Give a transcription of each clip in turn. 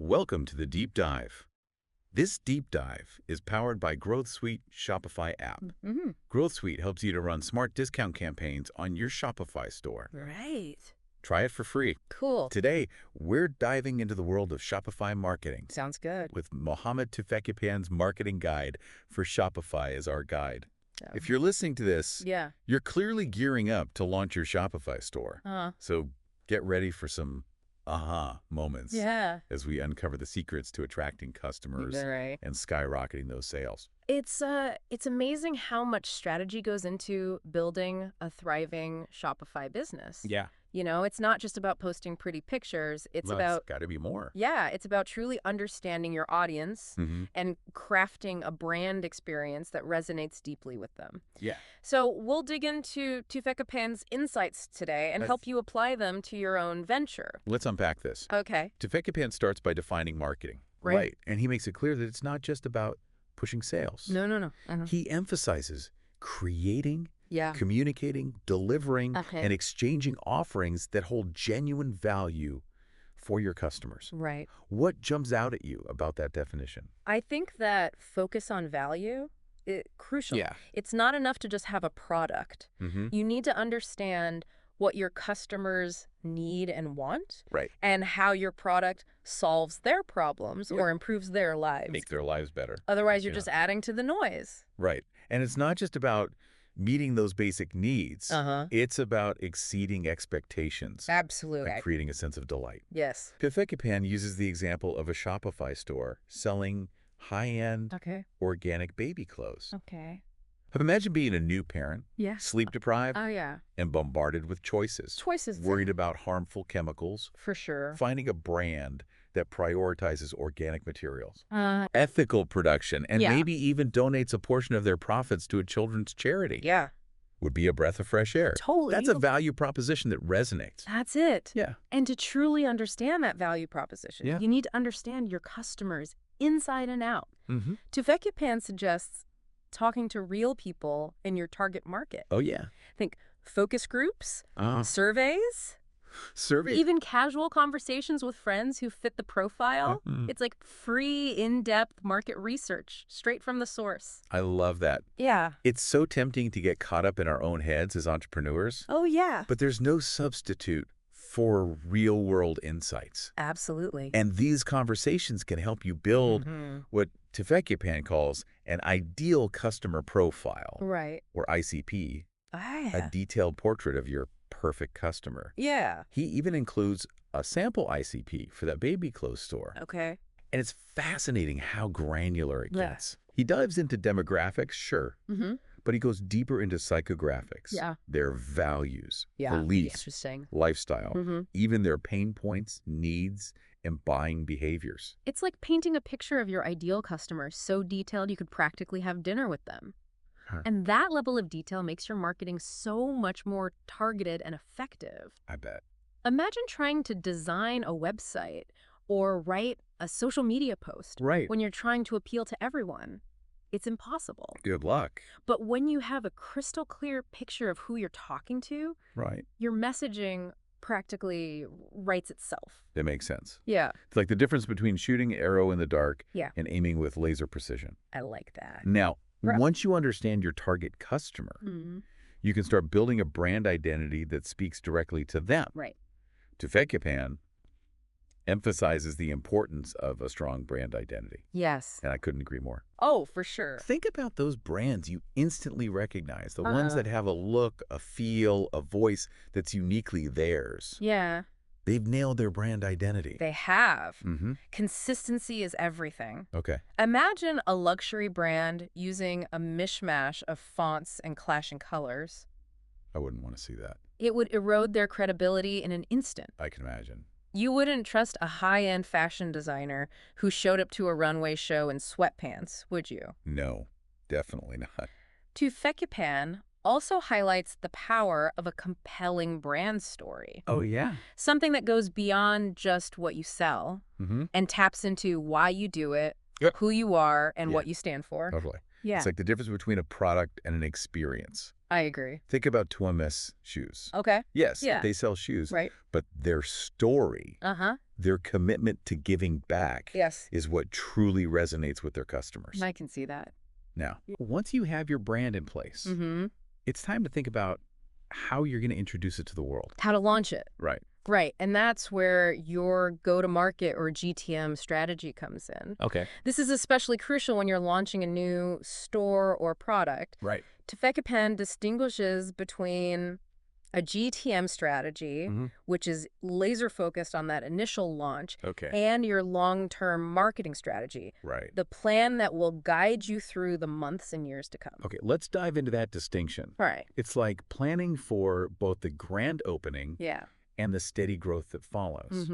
Welcome to the Deep Dive. This deep dive is powered by Growth Suite Shopify app. Growth Suite helps you to run smart discount campaigns on your Shopify store. Right. Try it for free. Cool. Today, we're diving into the world of Shopify marketing Sounds good. with Mohammed Tufekcipan's marketing guide for Shopify as our guide. Yeah. If you're listening to this, Yeah. you're clearly gearing up to launch your Shopify store. So get ready for some aha moments as we uncover the secrets to attracting customers Right. and skyrocketing those sales. It's amazing how much strategy goes into building a thriving Shopify business. Yeah. You know, it's not just about posting pretty pictures. It's about got to be more. it's about truly understanding your audience and crafting a brand experience that resonates deeply with them. Yeah. So we'll dig into Tufekcipan's insights today and help you apply them to your own venture. Let's unpack this. Okay. Tufekcipan starts by defining marketing. Right. And he makes it clear that it's not just about pushing sales. No. He emphasizes creating, Yeah. communicating, delivering, Okay. and exchanging offerings that hold genuine value for your customers. Right. What jumps out at you about that definition? I think that focus on value is crucial. Yeah. It's not enough to just have a product. Mm-hmm. You need to understand what your customers need and want Right. and how your product solves their problems or improves their lives. Make their lives better. Otherwise, you're Yeah. just adding to the noise. Right. And it's not just about meeting those basic needs. It's about exceeding expectations Absolutely. and creating a sense of delight. Yes. Tufekcipan uses the example of a Shopify store selling high-end Okay. organic baby clothes. Okay. Imagine being a new parent, Yeah. sleep-deprived, Oh, yeah. and bombarded with choices. Choices. Worried about harmful chemicals. For sure. Finding a brand that prioritizes organic materials, ethical production, and Yeah. maybe even donates a portion of their profits to a children's charity Yeah. would be a breath of fresh air. Totally. That's a value proposition that resonates. That's it. Yeah. And to truly understand that value proposition, Yeah. you need to understand your customers inside and out. Mm-hmm. Tufekcipan suggests talking to real people in your target market. Oh, yeah. Think focus groups, Uh, surveys, survey. even casual conversations with friends who fit the profile. It's like free, in-depth market research straight from the source. I love that. Yeah. It's so tempting to get caught up in our own heads as entrepreneurs, Oh, yeah. but there's no substitute for real-world insights. Absolutely. And these conversations can help you build what Tufekcipan calls an ideal customer profile, Right. or ICP, Ah. a detailed portrait of your perfect customer. Yeah. He even includes a sample ICP for that baby clothes store. Okay. And it's fascinating how granular it Yeah. gets. He dives into demographics, sure, but he goes deeper into psychographics, their values, beliefs, Interesting. lifestyle, even their pain points, needs, and buying behaviors. It's like painting a picture of your ideal customer so detailed you could practically have dinner with them. Huh. And that level of detail makes your marketing so much more targeted and effective. I bet. Imagine trying to design a website or write a social media post Right. when you're trying to appeal to everyone. It's impossible. Good luck. But when you have a crystal clear picture of who you're talking to, Right. your messaging practically writes itself. That makes sense. Yeah. It's like the difference between shooting an arrow in the dark Yeah. and aiming with laser precision. I like that. Now, Right. once you understand your target customer, you can start building a brand identity that speaks directly to them. Right. Tufekcipan emphasizes the importance of a strong brand identity, Yes. and I couldn't agree more. Oh, for sure. Think about those brands you instantly recognize, the ones that have a look, a feel, a voice that's uniquely theirs. Yeah, They've nailed their brand identity. they have. Mm-hmm. Consistency is everything. Okay. Imagine a luxury brand using a mishmash of fonts and clashing colors. I wouldn't want to see that. It would erode their credibility in an instant. I can imagine. You wouldn't trust a high-end fashion designer who showed up to a runway show in sweatpants, would you? No, definitely not. Tufekcipan also highlights the power of a compelling brand story. Oh, yeah? Something that goes beyond just what you sell Mm-hmm. and taps into why you do it, Yep. who you are, and Yeah. what you stand for. Totally. Yeah, It's like the difference between a product and an experience. I agree. Think about Tuames shoes. Okay. Yes, Yeah. they sell shoes, Right. but their story Uh-huh. Their commitment to giving back Yes. is what truly resonates with their customers. I can see that. Now, once you have your brand in place, it's time to think about how you're going to introduce it to the world. How to launch it. Right. Right. And that's where your go-to-market or GTM strategy comes in. Okay. This is especially crucial when you're launching a new store or product. Right. Tefecapen distinguishes between a GTM strategy, which is laser focused on that initial launch, and your long-term marketing strategy. Right. The plan that will guide you through the months and years to come. Okay, let's dive into that distinction. All right. It's like planning for both the grand opening and the steady growth that follows.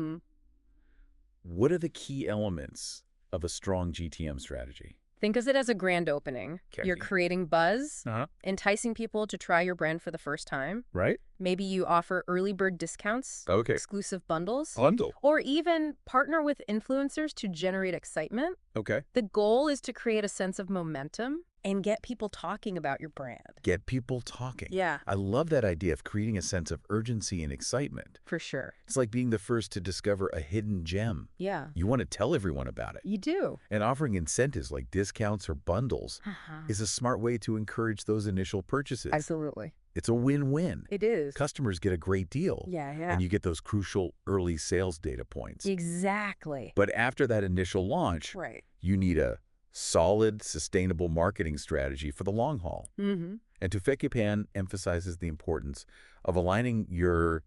What are the key elements of a strong GTM strategy? Think of it as a grand opening. You're creating buzz, enticing people to try your brand for the first time. Right. Maybe you offer early bird discounts, exclusive bundles, or even partner with influencers to generate excitement. The goal is to create a sense of momentum and get people talking about your brand. Get people talking. Yeah. I love that idea of creating a sense of urgency and excitement. For sure. It's like being the first to discover a hidden gem. Yeah. You want to tell everyone about it. You do. And offering incentives like discounts or bundles is a smart way to encourage those initial purchases. Absolutely. It's a win-win. It is. Customers get a great deal. Yeah. And you get those crucial early sales data points. Exactly. But after that initial launch, you need a solid, sustainable marketing strategy for the long haul. And Tefecapen emphasizes the importance of aligning your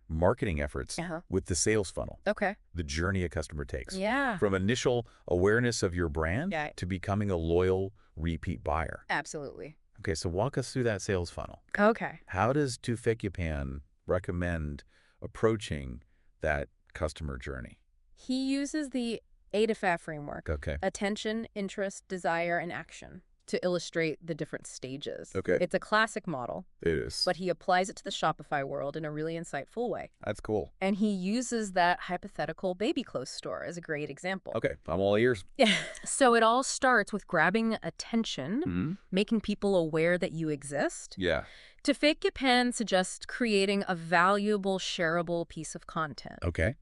marketing efforts with the sales funnel, the journey a customer takes. From initial awareness of your brand to becoming a loyal, repeat buyer. Absolutely. Okay, so walk us through that sales funnel. Okay. How does Tefecapen recommend approaching that customer journey? He uses the AIDAFA framework. Okay. Attention, interest, desire, and action to illustrate the different stages. Okay. It's a classic model. It is. But he applies it to the Shopify world in a really insightful way. That's cool. And he uses that hypothetical baby clothes store as a great example. Okay, I'm all ears. Yeah. So it all starts with grabbing attention, making people aware that you exist. Yeah. Tefecapen suggests creating a valuable, shareable piece of content. Okay.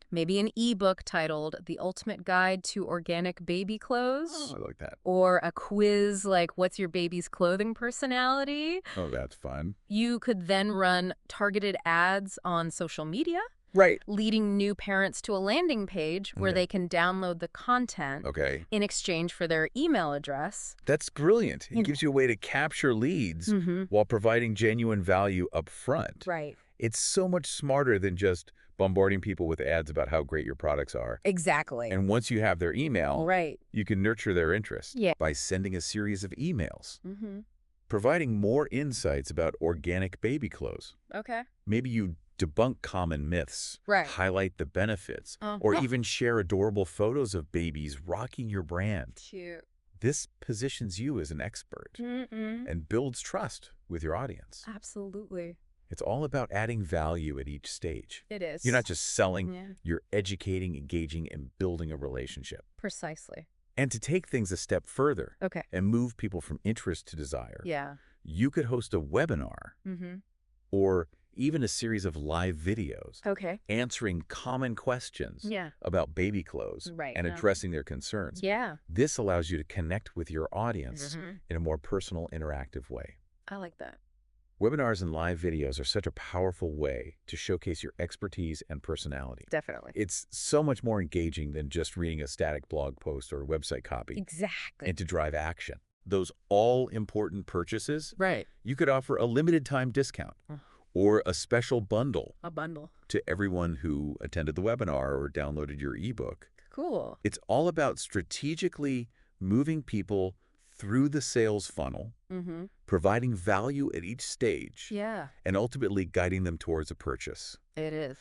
Maybe an ebook titled The Ultimate Guide to Organic Baby Clothes. Oh, I like that. Or a quiz like, what's your baby's clothing personality? Oh, that's fun. You could then run targeted ads on social media. Right. Leading new parents to a landing page where they can download the content in exchange for their email address. That's brilliant. It gives you a way to capture leads while providing genuine value up front. Right. It's so much smarter than just bombarding people with ads about how great your products are. Exactly. And once you have their email, you can nurture their interest by sending a series of emails, providing more insights about organic baby clothes. Okay. Maybe you debunk common myths, highlight the benefits, or even share adorable photos of babies rocking your brand. Cute. This positions you as an expert and builds trust with your audience. Absolutely. It's all about adding value at each stage. It is. You're not just selling, you're educating, engaging, and building a relationship. Precisely. And to take things a step further and move people from interest to desire, you could host a webinar or even a series of live videos answering common questions about baby clothes and addressing their concerns. This allows you to connect with your audience in a more personal, interactive way. I like that. Webinars and live videos are such a powerful way to showcase your expertise and personality. Definitely. It's so much more engaging than just reading a static blog post or website copy. Exactly. And to drive action. Those all-important purchases, Right. you could offer a limited time discount or a special bundle. A bundle. To everyone who attended the webinar or downloaded your ebook. Cool. It's all about strategically moving people through the sales funnel, providing value at each stage, and ultimately guiding them towards a purchase. It is.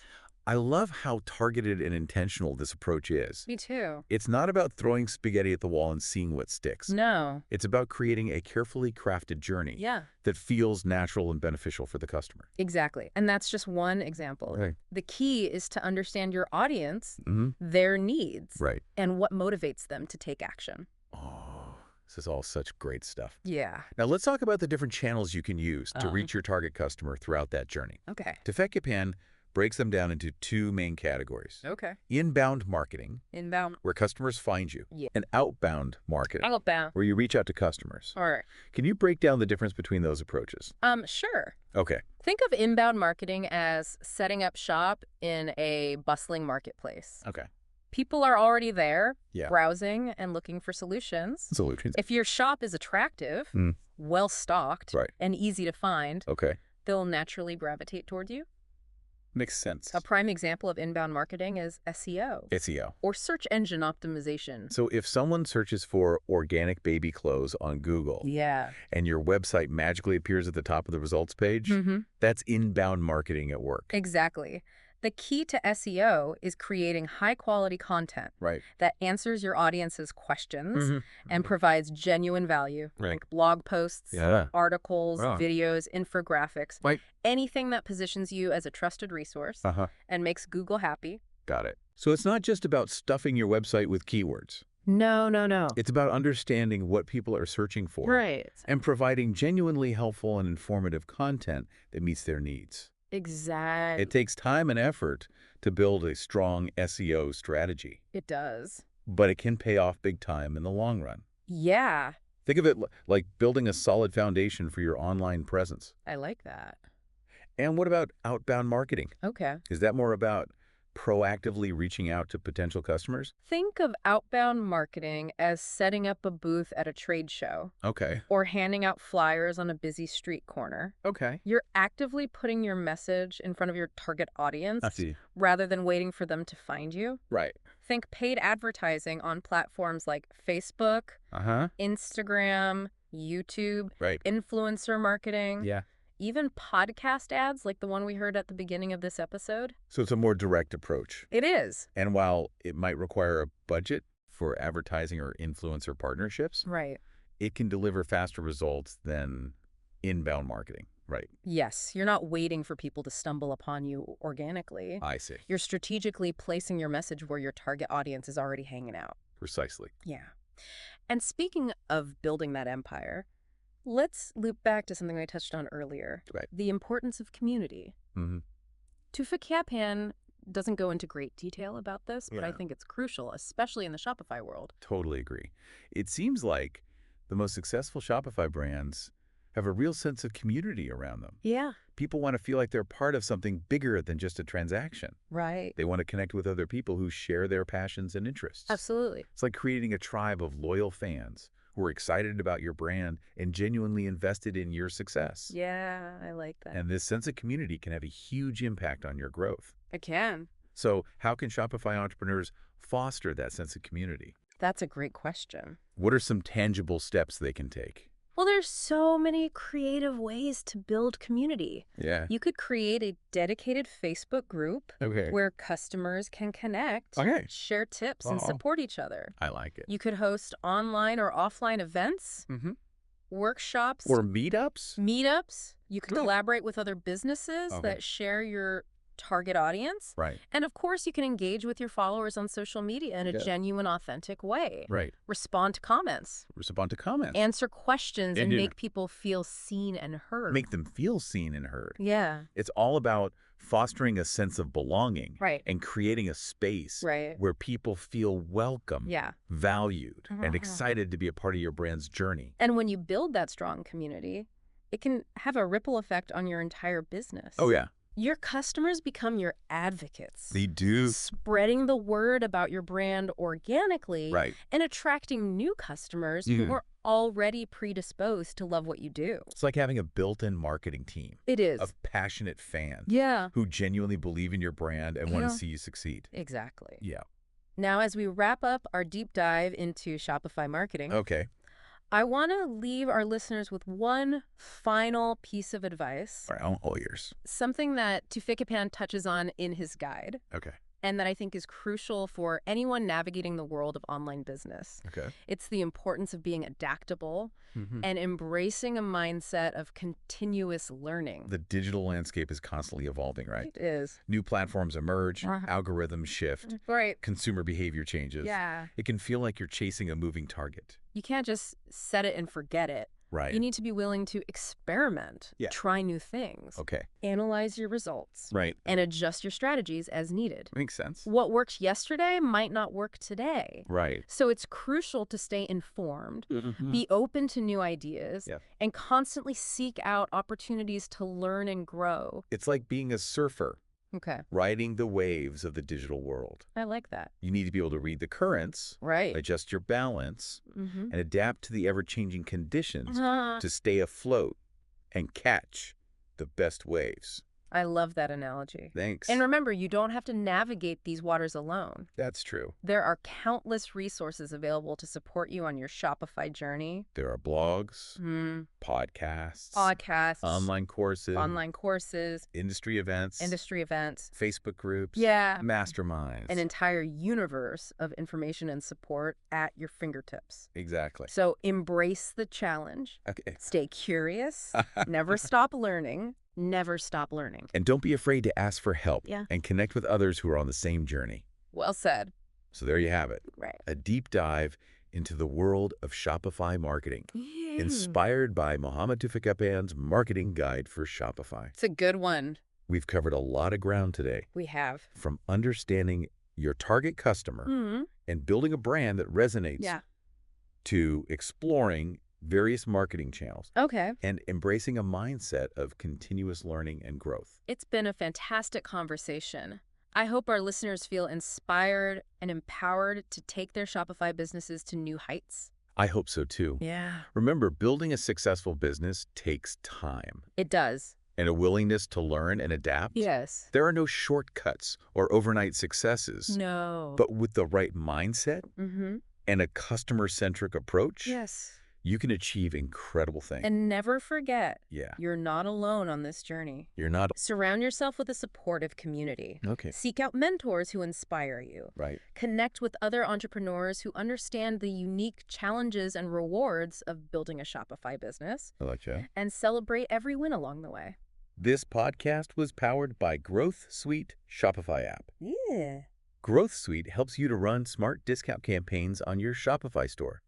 I love how targeted and intentional this approach is. Me too. It's not about throwing spaghetti at the wall and seeing what sticks. No. It's about creating a carefully crafted journey that feels natural and beneficial for the customer. Exactly. And that's just one example. Right. The key is to understand your audience, their needs, and what motivates them to take action. Oh, this is all such great stuff. Yeah. Now let's talk about the different channels you can use to reach your target customer throughout that journey. Okay. Tefecapen breaks them down into two main categories. Okay. Inbound marketing, Inbound. where customers find you, Yeah. and outbound marketing, Outbound. where you reach out to customers. All right. Can you break down the difference between those approaches? Sure. Okay. Think of inbound marketing as setting up shop in a bustling marketplace. Okay. People are already there, Yeah. browsing and looking for solutions. Solutions. If your shop is attractive, well-stocked, Right. and easy to find, Okay. they'll naturally gravitate toward you. Makes sense. A prime example of inbound marketing is SEO. SEO. Or search engine optimization. So if someone searches for organic baby clothes on Google, Yeah. and your website magically appears at the top of the results page, that's inbound marketing at work. Exactly. The key to SEO is creating high-quality content that answers your audience's questions and provides genuine value, like blog posts, articles, videos, infographics, anything that positions you as a trusted resource and makes Google happy. Got it. So it's not just about stuffing your website with keywords. No. It's about understanding what people are searching for. Right. And providing genuinely helpful and informative content that meets their needs. Exactly. It takes time and effort to build a strong SEO strategy. It does. But it can pay off big time in the long run. Yeah. Think of it like building a solid foundation for your online presence. I like that. And what about outbound marketing? Okay. Is that more about proactively reaching out to potential customers? Think of outbound marketing as setting up a booth at a trade show. Okay. Or handing out flyers on a busy street corner. Okay. You're actively putting your message in front of your target audience rather than waiting for them to find you. Right. Think paid advertising on platforms like Facebook, Instagram, YouTube, influencer marketing. Yeah. Even podcast ads like the one we heard at the beginning of this episode. So it's a more direct approach. It is. And while it might require a budget for advertising or influencer partnerships, it can deliver faster results than inbound marketing. Right. Yes. You're not waiting for people to stumble upon you organically. I see. You're strategically placing your message where your target audience is already hanging out. Precisely. Yeah. And speaking of building that empire, let's loop back to something I touched on earlier, the importance of community. Tufekciupan doesn't go into great detail about this, but I think it's crucial, especially in the Shopify world. Totally agree. It seems like the most successful Shopify brands have a real sense of community around them. Yeah. People want to feel like they're part of something bigger than just a transaction. Right. They want to connect with other people who share their passions and interests. Absolutely. It's like creating a tribe of loyal fans who are excited about your brand and genuinely invested in your success. Yeah, I like that. And this sense of community can have a huge impact on your growth. It can. So how can Shopify entrepreneurs foster that sense of community? That's a great question. What are some tangible steps they can take? Well, there's so many creative ways to build community. Yeah. You could create a dedicated Facebook group where customers can connect, share tips, and support each other. I like it. You could host online or offline events, workshops. Or meetups? Meetups. You could collaborate with other businesses that share your target audience. Right. And of course, you can engage with your followers on social media in a genuine, authentic way. Right. Respond to comments. Answer questions and make people feel seen and heard. Make them feel seen and heard. Yeah. It's all about fostering a sense of belonging and creating a space where people feel welcome, valued, and excited to be a part of your brand's journey. And when you build that strong community, it can have a ripple effect on your entire business. Oh, yeah. Your customers become your advocates. They do. Spreading the word about your brand organically and attracting new customers who are already predisposed to love what you do. It's like having a built-in marketing team. It is. Of passionate fans. Yeah. Who genuinely believe in your brand and want to see you succeed. Exactly. Yeah. Now, as we wrap up our deep dive into Shopify marketing, I want to leave our listeners with one final piece of advice. All right, all ears. Something that Tufekciupan touches on in his guide. And that I think is crucial for anyone navigating the world of online business. It's the importance of being adaptable and embracing a mindset of continuous learning. The digital landscape is constantly evolving, right? It is. New platforms emerge, algorithms shift, consumer behavior changes. Yeah. It can feel like you're chasing a moving target. You can't just set it and forget it. Right. You need to be willing to experiment, try new things, analyze your results, and adjust your strategies as needed. Makes sense. What worked yesterday might not work today. Right. So it's crucial to stay informed, be open to new ideas, and constantly seek out opportunities to learn and grow. It's like being a surfer. Okay. Riding the waves of the digital world. I like that. You need to be able to read the currents, adjust your balance, and adapt to the ever-changing conditions to stay afloat and catch the best waves. I love that analogy. Thanks. And remember, you don't have to navigate these waters alone. That's true. There are countless resources available to support you on your Shopify journey. There are blogs, podcasts, online courses, industry events, Facebook groups, masterminds. An entire universe of information and support at your fingertips. Exactly. So embrace the challenge. Okay. Stay curious. Never stop learning. Never stop learning. And don't be afraid to ask for help and connect with others who are on the same journey. Well said. So there you have it. Right. A deep dive into the world of Shopify marketing, inspired by Mohammed Tufekhapan's marketing guide for Shopify. It's a good one. We've covered a lot of ground today. We have. From understanding your target customer and building a brand that resonates to exploring various marketing channels. And embracing a mindset of continuous learning and growth. It's been a fantastic conversation. I hope our listeners feel inspired and empowered to take their Shopify businesses to new heights. I hope so too. Yeah. Remember, building a successful business takes time. It does. And a willingness to learn and adapt. Yes. There are no shortcuts or overnight successes. No. But with the right mindset and a customer-centric approach, you can achieve incredible things. And never forget, you're not alone on this journey. You're not. Surround yourself with a supportive community. Seek out mentors who inspire you. Connect with other entrepreneurs who understand the unique challenges and rewards of building a Shopify business. I like that. And celebrate every win along the way. This podcast was powered by Growth Suite Shopify app. Yeah. Growth Suite helps you to run smart discount campaigns on your Shopify store.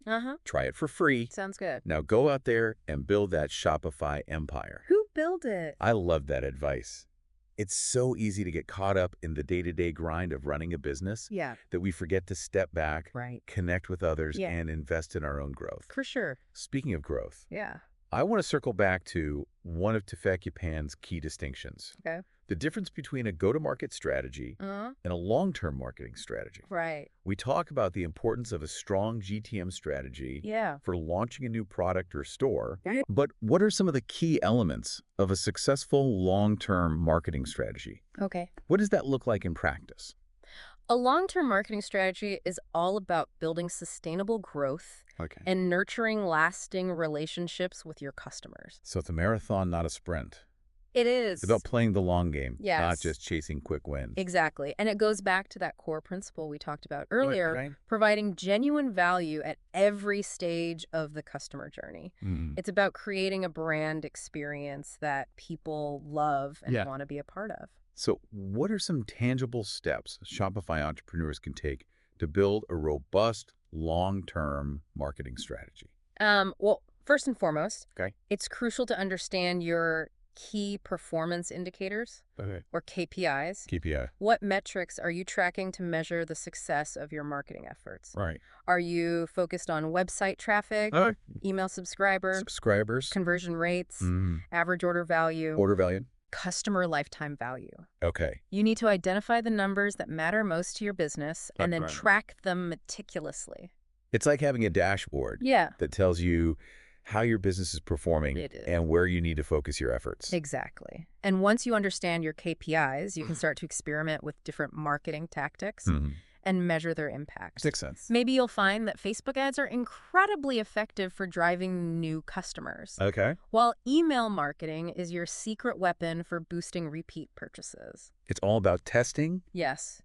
Try it for free. Sounds good. Now go out there and build that Shopify empire. Who built it? I love that advice. It's so easy to get caught up in the day-to-day grind of running a business that we forget to step back, connect with others, and invest in our own growth. For sure. Speaking of growth, I want to circle back to one of Tufekhapan's key distinctions. The difference between a go-to-market strategy and a long-term marketing strategy. We talk about the importance of a strong GTM strategy for launching a new product or store. But what are some of the key elements of a successful long-term marketing strategy? What does that look like in practice? A long-term marketing strategy is all about building sustainable growth and nurturing lasting relationships with your customers. So it's a marathon, not a sprint. It is. It's about playing the long game, not just chasing quick wins. Exactly. And it goes back to that core principle we talked about earlier, providing genuine value at every stage of the customer journey. It's about creating a brand experience that people love and want to be a part of. So what are some tangible steps Shopify entrepreneurs can take to build a robust, long-term marketing strategy? Well, first and foremost, it's crucial to understand your key performance indicators or KPIs. What metrics are you tracking to measure the success of your marketing efforts? Are you focused on website traffic, email subscribers, conversion rates, average order value, customer lifetime value? You need to identify the numbers that matter most to your business and then track them meticulously. It's like having a dashboard that tells you how your business is performing and where you need to focus your efforts. Exactly. And once you understand your KPIs, you can start to experiment with different marketing tactics and measure their impact. Makes sense. Maybe you'll find that Facebook ads are incredibly effective for driving new customers. While email marketing is your secret weapon for boosting repeat purchases. It's all about testing,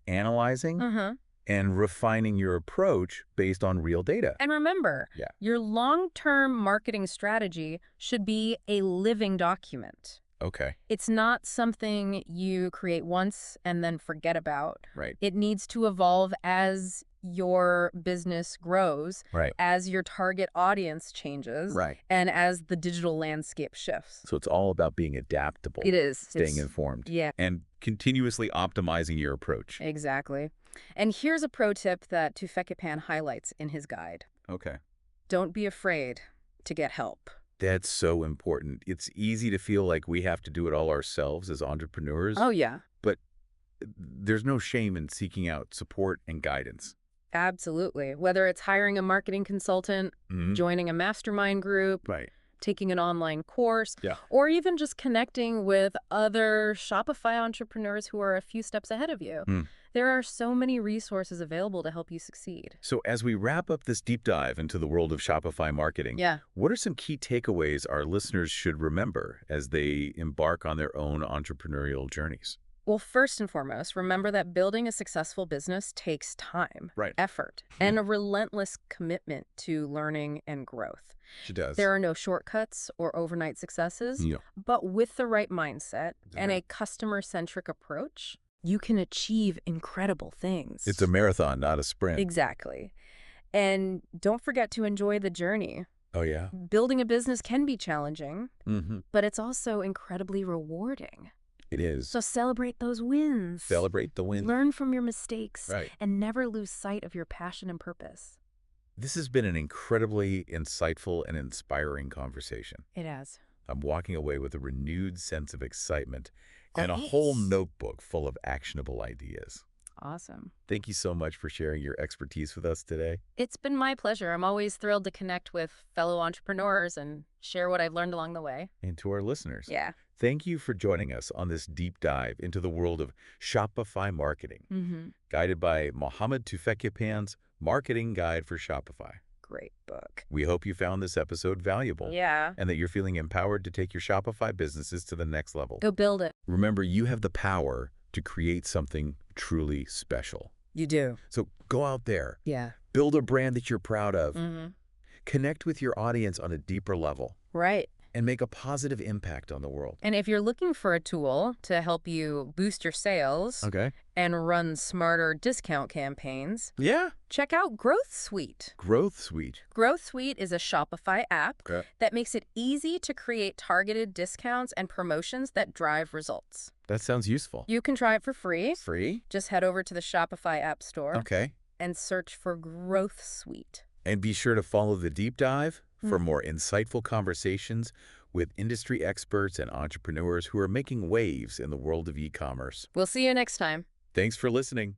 analyzing, and refining your approach based on real data. And remember, your long-term marketing strategy should be a living document. Okay. It's not something you create once and then forget about. Right. It needs to evolve as your business grows, Right. as your target audience changes, Right. and as the digital landscape shifts. So it's all about being adaptable. It is. Staying informed. Yeah. And continuously optimizing your approach. Exactly. And here's a pro tip that Tufekcipan highlights in his guide. Okay. Don't be afraid to get help. That's so important. It's easy to feel like we have to do it all ourselves as entrepreneurs. Oh, yeah. But there's no shame in seeking out support and guidance. Absolutely. Whether it's hiring a marketing consultant, joining a mastermind group, Right. taking an online course, Yeah. or even just connecting with other Shopify entrepreneurs who are a few steps ahead of you. There are so many resources available to help you succeed. So as we wrap up this deep dive into the world of Shopify marketing, what are some key takeaways our listeners should remember as they embark on their own entrepreneurial journeys? Well, first and foremost, remember that building a successful business takes time, effort, and a relentless commitment to learning and growth. She does. There are no shortcuts or overnight successes, but with the right mindset and a customer-centric approach, you can achieve incredible things. It's a marathon, not a sprint. Exactly. And don't forget to enjoy the journey. Oh, yeah? Building a business can be challenging, but it's also incredibly rewarding. It is. So celebrate those wins. Celebrate the wins. Learn from your mistakes. Right. And never lose sight of your passion and purpose. This has been an incredibly insightful and inspiring conversation. It has. I'm walking away with a renewed sense of excitement and a whole notebook full of actionable ideas. Awesome. Thank you so much for sharing your expertise with us today. It's been my pleasure. I'm always thrilled to connect with fellow entrepreneurs and share what I've learned along the way. And to our listeners, Thank you for joining us on this deep dive into the world of Shopify marketing, guided by Mohammed Tufekcipan's Marketing Guide for Shopify. Great book. We hope you found this episode valuable. Yeah. And that you're feeling empowered to take your Shopify businesses to the next level. Go build it. Remember, you have the power to create something truly special. You do. So go out there. Yeah. Build a brand that you're proud of. Connect with your audience on a deeper level. Right. And make a positive impact on the world. And if you're looking for a tool to help you boost your sales and run smarter discount campaigns, check out Growth Suite. Growth Suite. Growth Suite is a Shopify app that makes it easy to create targeted discounts and promotions that drive results. That sounds useful. You can try it for free. Free? Just head over to the Shopify App Store and search for Growth Suite. And be sure to follow the deep dive for more insightful conversations with industry experts and entrepreneurs who are making waves in the world of e-commerce. We'll see you next time. Thanks for listening.